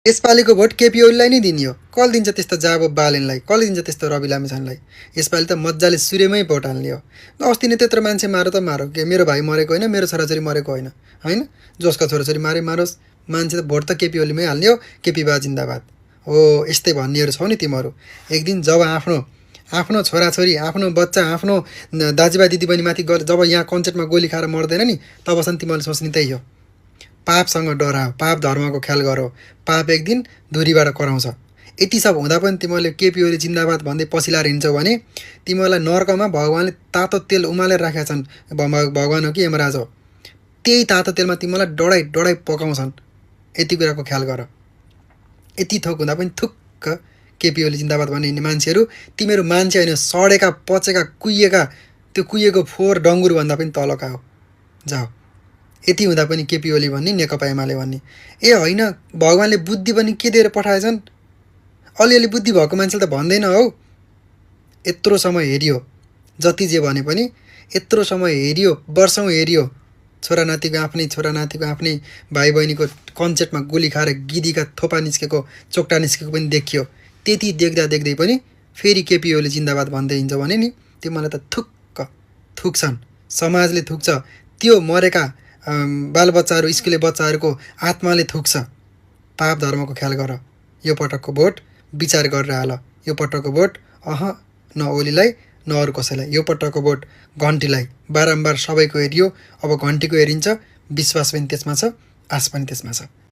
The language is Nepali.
यसपालिको भोट केपी ओलीलाई नै दिने हो। कसले दिन्छ त्यस्तो जाबो बालेनलाई, कसले दिन्छ त्यस्तो रवि लामिछानेलाई? यसपालि त मजाले सूर्यमै भोट हाल्ने हो। अस्ति नै त्यत्रो मान्छे मारो त मारो, के मेरो भाइ मरेको होइन, मेरो छोराछोरी मरेको होइन, होइन? जसका छोराछोरी मारोस्, मान्छे त भोट त केपी ओलीमै हाल्ने हो। केपी बा जिन्दाबाद हो, यस्तै भन्नेहरू छौ नि तिमीहरू। एक दिन जब आफ्नो छोराछोरी, आफ्नो बच्चा, आफ्नो दाजुभाइ दिदीबहिनीमाथि जब यहाँ कन्सर्टमा गोली खाएर मर्दैन नि, तबसम्म तिमीहरूले सोच्ने त्यही हो। पापसँग डराओ, पाप धर्मको ख्याल गरो, पाप एक दिन धुरीबाट कराउँछ। यति सब हुँदा पनि तिमीहरूले केपी ओली जिन्दाबाद भन्दै पसिलाएर हिँड्छौ भने तिमीहरूलाई नर्कमा भगवान्ले तातो तेल उमालेर राखेका छन्। भगवान हो कि यमराज हो, त्यही तातो तेलमा तिमीलाई डढाइ डढाइ पकाउँछन्। यति कुराको ख्याल गर। यति थोक हुँदा पनि थुक्क केपी ओली जिन्दाबाद भन्ने हिँड्ने मान्छेहरू तिमीहरू मान्छे होइन, सडेका पचेका कुहिएका, त्यो कुहिएको फोहोर डङ्गुर भन्दा पनि तलका हो। जाऊ। यति हुँदा पनि केपी ओली भन्ने, नेकपा एमाले भन्ने। ए होइन, भगवान्ले बुद्धि पनि के दिएर पठाएछन्? अलिअलि बुद्धि भएको मान्छेले त भन्दैन हौ। यत्रो समय हेरियो, जति जे भने पनि यत्रो समय हेरियो, वर्षौँ हेरियो। छोरा नातिको आफ्नै भाइ बहिनीको कन्सर्टमा गोली खाएर गिदीका थोपा निस्केको, चोक्टा निस्केको पनि देखियो। त्यति देख्दै पनि फेरि केपी ओली जिन्दाबाद भन्दै हिँड्छ भने नि तिमीलाई त थुक्छन्, समाजले थुक्छ, त्यो मरेका बालबच्चाहरू, स्कुले बच्चाहरूको आत्माले थुक्छ। पाप धर्मको ख्याल गर। यो पटकको भोट विचार गरेर हाल। यो पटकको भोट न ओलीलाई न अरू कसैलाई। यो पटकको भोट घन्टीलाई। बारम्बार सबैको हेरियो, अब घन्टीको हेरिन्छ। विश्वास पनि त्यसमा छ, आश पनि त्यसमा छ।